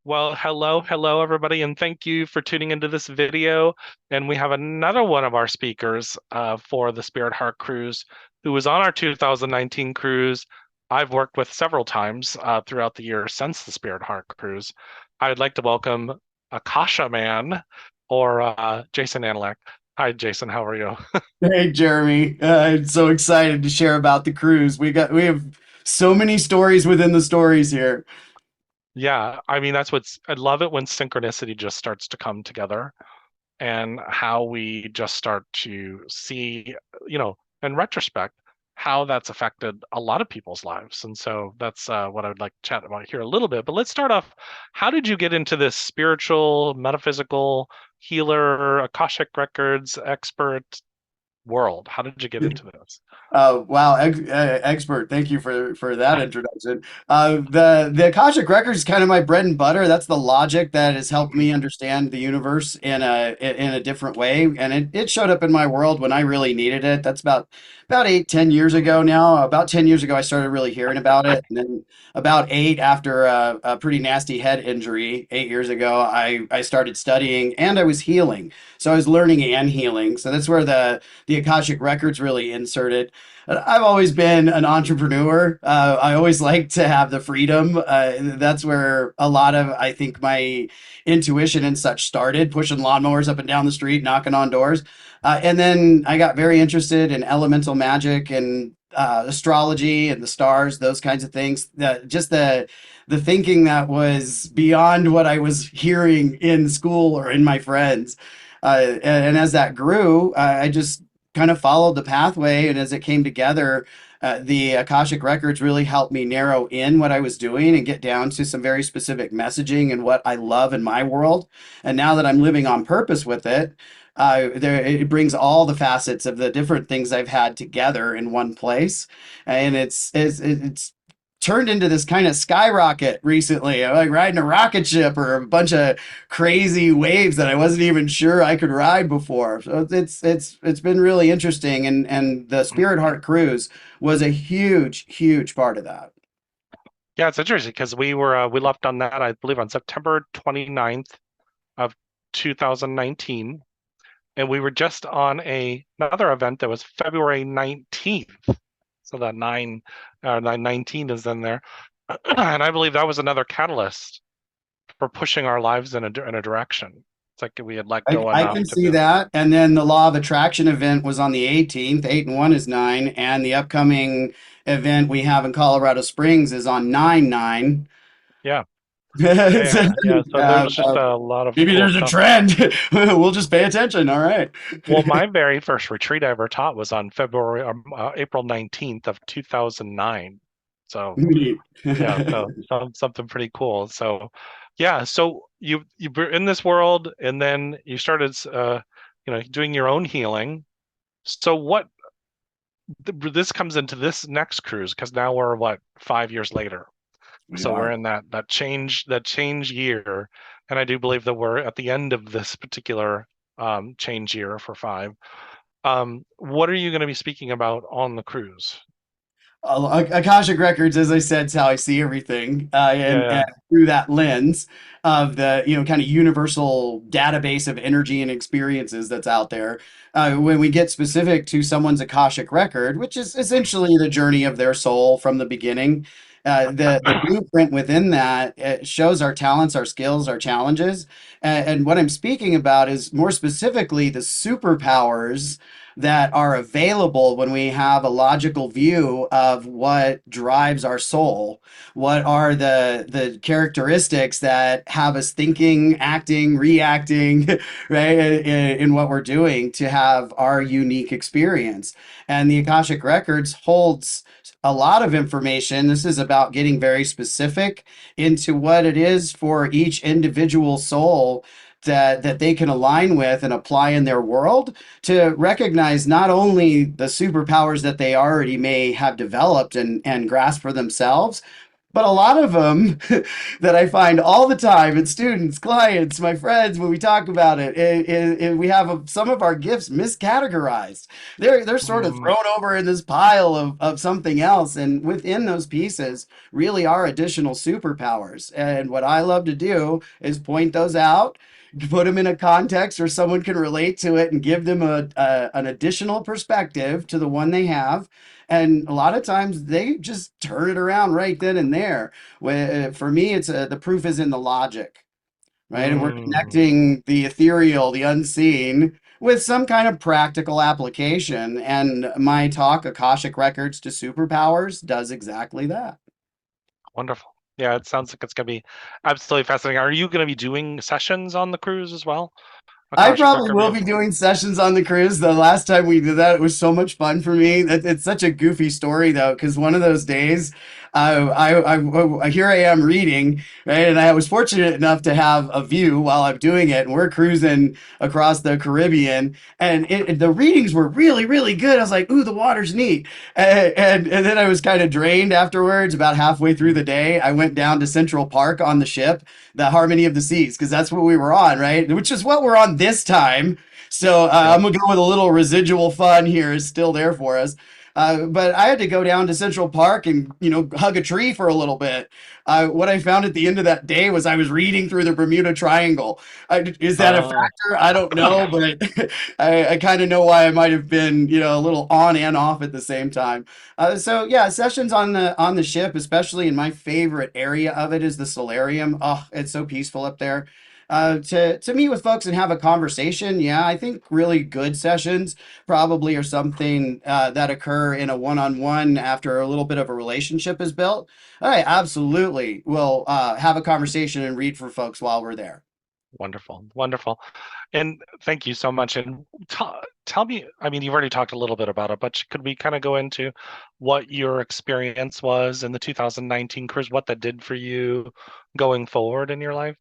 Well, hello, everybody, and thank you for tuning into this video. And we have another one of our speakers for the Spirit Heart Cruise who was on our 2019 cruise. I've worked with several times throughout the year since the Spirit Heart Cruise. I'd like to welcome Akasha Man or Jason Antalek. Hi, Jason. How are you? Hey Jeremy, I'm so excited to share about the cruise. We have so many stories within the stories here. Yeah, I mean, I love it when synchronicity just starts to come together and how we just start to see, in retrospect, how that's affected a lot of people's lives. And so that's what I would like to chat about here a little bit. But let's start off. How did you get into this spiritual, metaphysical, healer, Akashic records expert world? How did you get into this? Wow, expert. Thank you for that introduction. The Akashic Records is kind of my bread and butter. That's the logic that has helped me understand the universe in a different way, and it showed up in my world when I really needed it. That's about 8, 10 years ago now. About 10 years ago, I started really hearing about it, and then about eight after a pretty nasty head injury 8 years ago, I started studying and I was healing. So I was learning and healing. So that's where the Akashic Records really inserted. I've always been an entrepreneur. I always like to have the freedom. That's where a lot of, I think, my intuition and such started, pushing lawnmowers up and down the street, knocking on doors. And then I got very interested in elemental magic and astrology and the stars, those kinds of things. Just the thinking that was beyond what I was hearing in school or in my friends. And as that grew, I just kind of followed the pathway. And as it came together, the Akashic Records really helped me narrow in what I was doing and get down to some very specific messaging and what I love in my world. And now that I'm living on purpose with it, it brings all the facets of the different things I've had together in one place, and it's turned into this kind of skyrocket recently. I'm like riding a rocket ship or a bunch of crazy waves that I wasn't even sure I could ride before. So it's been really interesting, and the Spirit Heart cruise was a huge part of that. Yeah, it's interesting because we left on that, I believe, on September 29th of 2019. And we were just on another event that was February 19th. So that 19 is in there. And I believe that was another catalyst for pushing our lives in a direction. It's like we had let go I enough can to see be. that. And then the Law of Attraction event was on the 18th. 8 and 1 is 9. And the upcoming event we have in Colorado Springs is on 9/9. Yeah, yeah, So, yeah. So uh, there's just uh, a lot of maybe cool there's a stuff. trend. We'll just pay attention. All right. Well, my very first retreat I ever taught was on April 19th of 2009. So Neat. yeah, so something pretty cool. So yeah, so you were in this world, and then you started, doing your own healing. So this comes into this next cruise because now we're what 5 years later. We So we're are. in that change year, and I do believe that we're at the end of this particular change year for five. What are you going to be speaking about on the cruise? Akashic Records, as I said, is how I see everything, and Yeah, through that lens of the kind of universal database of energy and experiences that's out there. When we get specific to someone's Akashic record, which is essentially the journey of their soul from the beginning, the yeah. blueprint within that shows our talents, our skills, our challenges, and what I'm speaking about is more specifically the superpowers that are available when we have a logical view of what drives our soul. What are the characteristics that have us thinking, acting, reacting, right, in what we're doing to have our unique experience. And the Akashic Records holds a lot of information. This is about getting very specific into what it is for each individual soul that they can align with and apply in their world to recognize not only the superpowers that they already may have developed and grasp for themselves, But a lot of them that I find all the time, it's students, clients, my friends, when we talk about we have some of our gifts miscategorized. They're sort of Mm, thrown over in this pile of something else, and within those pieces really are additional superpowers. And what I love to do is point those out, put them in a context where someone can relate to it, and give them an additional perspective to the one they have, and a lot of times they just turn it around right then and there. For me, it's the proof is in the logic, right? And we're mm, connecting the ethereal, the unseen, with some kind of practical application. And my talk, Akashic Records to Superpowers, does exactly that. wonderful. Yeah, it sounds like it's going to be absolutely fascinating. Are you going to be doing sessions on the cruise as well? I Akashic probably Record will reading? be doing sessions on the cruise. The last time we did that, it was so much fun for me. It's such a goofy story though, because one of those days, here I am reading, right, and I was fortunate enough to have a view while I'm doing it, and we're cruising across the Caribbean, and the readings were really, really good. I was like, "Ooh, the water's neat," and then I was kind of drained afterwards. About halfway through the day, I went down to Central Park on the ship, the Harmony of the Seas, because that's what we were on, right? Which is what we're on this time. So Yep. I'm gonna go with a little residual fun here is still there for us. But I had to go down to Central Park and hug a tree for a little bit. What I found at the end of that day was I was reading through the Bermuda Triangle. Is that a Uh, factor? I don't know, but I kind of know why I might have been a little on and off at the same time. So yeah, sessions on the ship, especially in my favorite area of it is the solarium. Oh, it's so peaceful up there. To meet with folks and have a conversation, yeah, I think really good sessions probably are something that occur in a one-on-one after a little bit of a relationship is built. I absolutely will have a conversation and read for folks while we're there. Wonderful, wonderful. And thank you so much. And tell me, I mean, you've already talked a little bit about it, but could we kind of go into what your experience was in the 2019 cruise, what that did for you going forward in your life?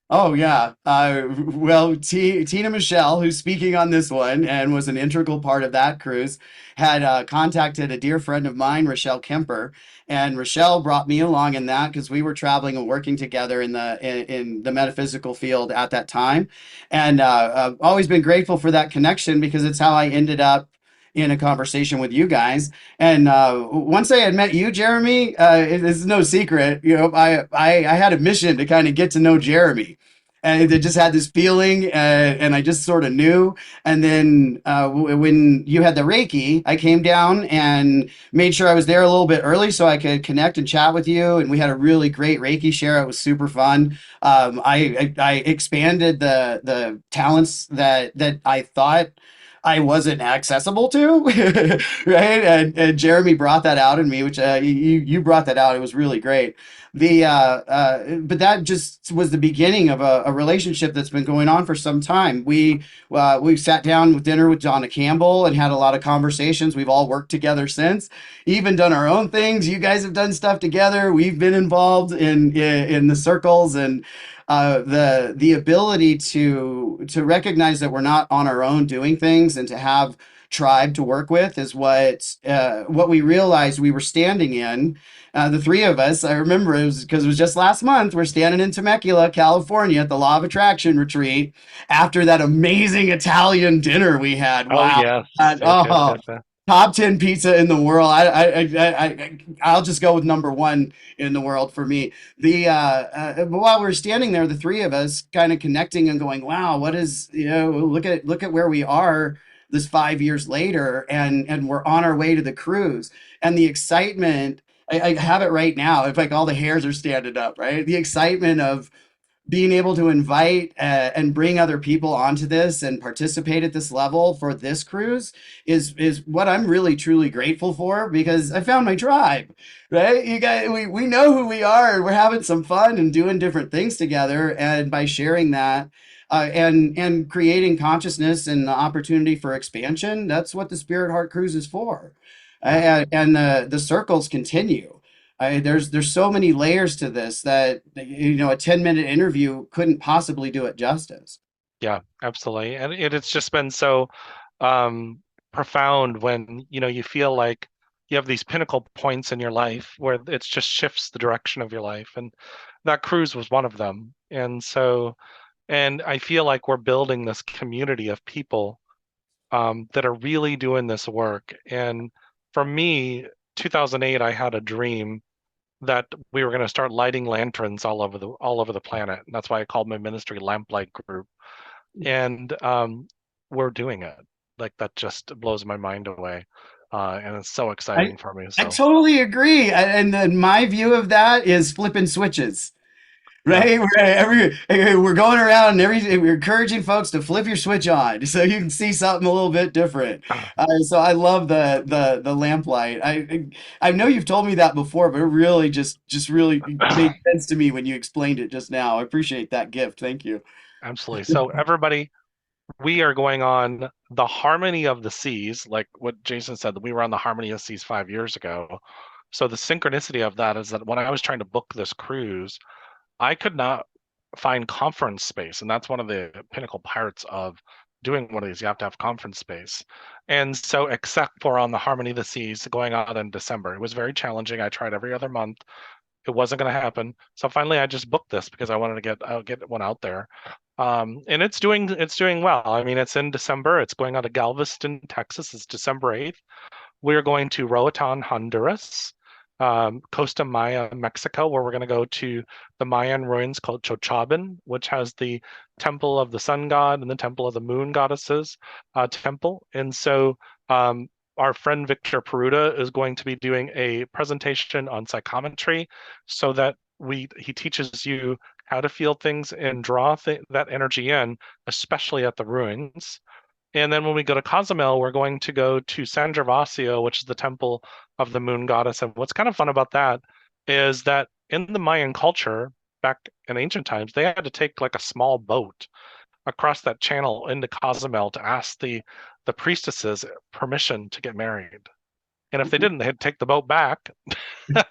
Oh yeah. Well, Tina Michelle, who's speaking on this one and was an integral part of that cruise, had contacted a dear friend of mine, Rochelle Kemper, and Rochelle brought me along in that because we were traveling and working together in the metaphysical field at that time, and I've always been grateful for that connection because it's how I ended up in a conversation with you guys. And once I had met you, Jeremy, it's no secret. I had a mission to kind of get to know Jeremy. And it just had this feeling, and I just sort of knew. And then when you had the Reiki, I came down and made sure I was there a little bit early so I could connect and chat with you. And we had a really great Reiki share. It was super fun. I expanded the talents that I thought I wasn't accessible to, right? And Jeremy brought that out in me, which you brought that out. It was really great. But that just was the beginning of a relationship that's been going on for some time. We sat down with dinner with Donna Campbell and had a lot of conversations. We've all worked together since, even done our own things. You guys have done stuff together. We've been involved in the circles, and the ability to recognize that we're not on our own doing things and to have tribe to work with is what we realized we were standing in. The three of us, I remember it was because it was just last month. We're standing in Temecula, California, at the Law of Attraction retreat after that amazing Italian dinner we had. Oh, Wow. yes, yes, yes, Oh, yes, yes. top 10 pizza in the world. I'll just go with number one in the world for me. But while we're standing there, the three of us kind of connecting and going, wow, what is, look at where we are this 5 years later, and we're on our way to the cruise. And the excitement, I have it right now. It's like all the hairs are standing up, right? The excitement of being able to invite and bring other people onto this and participate at this level for this cruise is what I'm really truly grateful for because I found my tribe, right? You guys, we know who we are and we're having some fun and doing different things together, and by sharing that. And creating consciousness and the opportunity for expansion. That's what the Spirit Heart Cruise is for, Yeah, and the circles continue. There's so many layers to this that a 10-minute interview couldn't possibly do it justice. yeah, absolutely. And it's just been so um profound when, you feel like you have these pinnacle points in your life where it just shifts the direction of your life. And that cruise was one of them. And I feel like we're building this community of people that are really doing this work. And for me, 2008, I had a dream that we were going to start lighting lanterns all over the planet. And that's why I called my ministry Lamplight Group. And we're doing it. Like that just blows my mind away, and it's so I exciting for me. I So totally agree. And then my view of that is flipping switches. yeah, Right? We're going around and we're encouraging folks to flip your switch on so you can see something a little bit different. So I love the lamplight. I know you've told me that before, but it really just really made sense to me when you explained it just now. I appreciate that gift. Thank you. absolutely. So everybody, we are going on the Harmony of the Seas, like what Jason said, that we were on the Harmony of the Seas 5 years ago. So the synchronicity of that is that when I was trying to book this cruise, I could not find conference space, and that's one of the pinnacle parts of doing one of these. You have to have conference space, and so except for on the Harmony of the Seas going on in December, it was very challenging. I tried every other month. It wasn't going to happen. So finally, I just booked this because I wanted to get one out there, and it's doing well. I mean, it's in December. It's going out to Galveston, Texas. It's December 8th. We're going to Roatan, Honduras, Costa Maya, Mexico, where we're going to go to the Mayan ruins called Chochaban, which has the temple of the sun god and the temple of the moon goddesses temple. And so our friend Victor Peruta is going to be doing a presentation on psychometry so that he teaches you how to feel things and draw that energy in, especially at the ruins. And then when we go to Cozumel, we're going to go to San Gervasio, which is the temple of the moon goddess. And what's kind of fun about that is that in the Mayan culture, back in ancient times, they had to take like a small boat across that channel into Cozumel to ask the priestesses permission to get married. And if they didn't, they had to take the boat back. They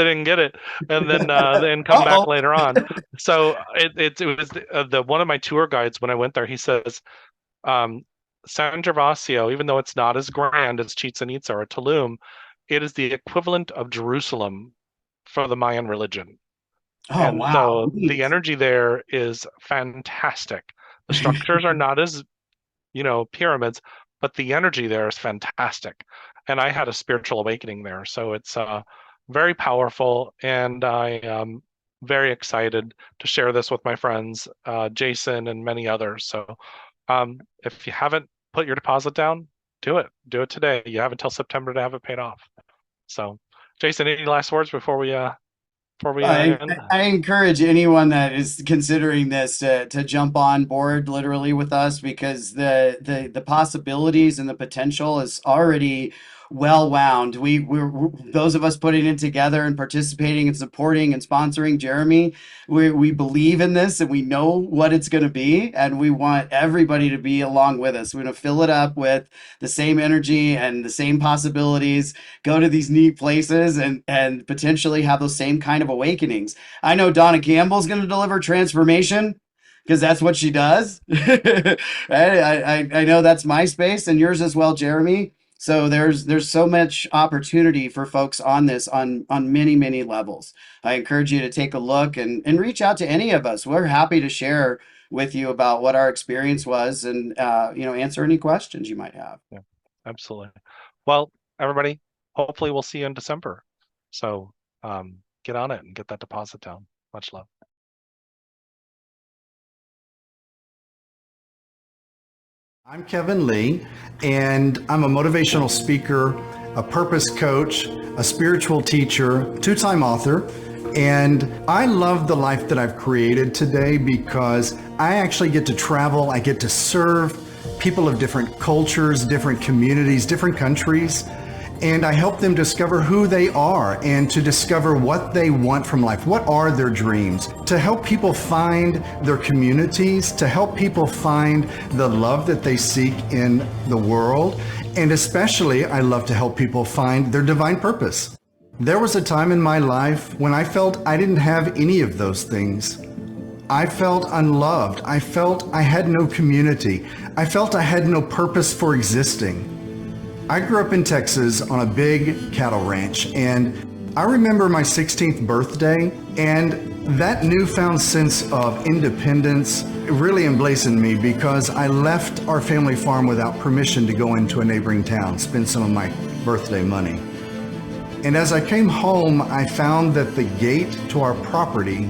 didn't get it, and then come back Uh-oh. later on. So it was the one of my tour guides when I went there. He says um, San Gervasio, even though it's not as grand as Chichen Itza or Tulum, it is the equivalent of Jerusalem for the Mayan religion. Oh, And wow. so the Neat. energy there is fantastic. The structures are not as, pyramids, but the energy there is fantastic. And I had a spiritual awakening there. So it's very powerful. And I am very excited to share this with my friends, Jason and many others. So if you haven't put your deposit down, do it. Do it today. You have until September to have it paid off. So, Jason, any last words before we I, end? I encourage anyone that is considering this to jump on board literally with us because the possibilities and the potential is already well wound. We're those of us putting it together and participating and supporting and sponsoring Jeremy. We believe in this and we know what it's going to be, and we want everybody to be along with us. We're going to fill it up with the same energy and the same possibilities, go to these neat places and potentially have those same kind of awakenings. I know Donna Campbell's going to deliver transformation because that's what she does. I know that's my space and yours as well, Jeremy. So there's so much opportunity for folks on this on many levels. I encourage you to take a look and reach out to any of us. We're happy to share with you about what our experience was and answer any questions you might have. Yeah, absolutely. Well, everybody, hopefully we'll see you in December. So get on it and get that deposit down. Much love. I'm Kevin Lee, and I'm a motivational speaker, a purpose coach, a spiritual teacher, two-time author, and I love the life that I've created today because I actually get to travel, I get to serve people of different cultures, different communities, different countries, and I help them discover who they are and to discover what they want from life. What are their dreams? To help people find their communities, to help people find the love that they seek in the world. And especially, I love to help people find their divine purpose. There was a time in my life when I felt I didn't have any of those things. I felt unloved. I felt I had no community. I felt I had no purpose for existing. I grew up in Texas on a big cattle ranch, and I remember my 16th birthday, and that newfound sense of independence really emblazoned me because I left our family farm without permission to go into a neighboring town, spend some of my birthday money. And as I came home, I found that the gate to our property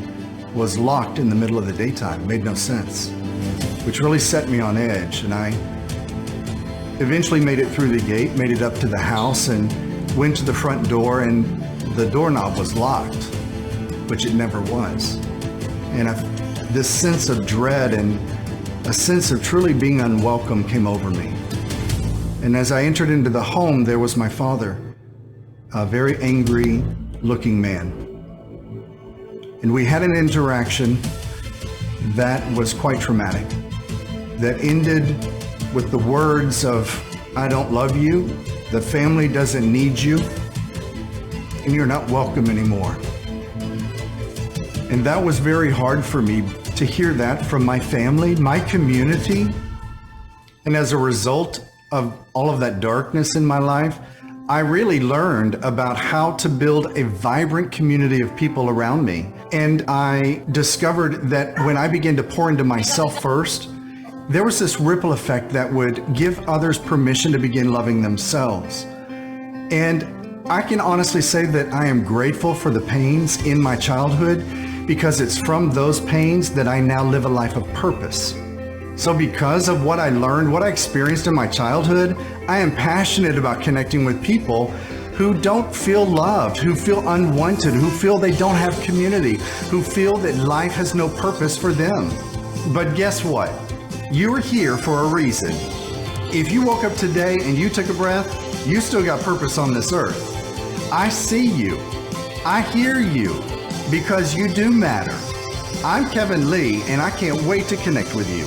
was locked in the middle of the daytime. It made no sense, which really set me on edge. And I eventually made it through the gate, made it up to the house, and went to the front door, and the doorknob was locked, which it never was. And this sense of dread and a sense of truly being unwelcome came over me. And as I entered into the home, there was my father, a very angry looking man. And we had an interaction that was quite traumatic, that ended with the words of, "I don't love you, the family doesn't need you, and you're not welcome anymore." And that was very hard for me to hear that from my family, my community. And as a result of all of that darkness in my life, I really learned about how to build a vibrant community of people around me. And I discovered that when I began to pour into myself first, there was this ripple effect that would give others permission to begin loving themselves. And I can honestly say that I am grateful for the pains in my childhood, because it's from those pains that I now live a life of purpose. So because of what I learned, what I experienced in my childhood, I am passionate about connecting with people who don't feel loved, who feel unwanted, who feel they don't have community, who feel that life has no purpose for them. But guess what? You are here for a reason. If you woke up today and you took a breath, you still got purpose on this earth. I see you. I hear you, because you do matter. I'm Kevin Lee, and I can't wait to connect with you.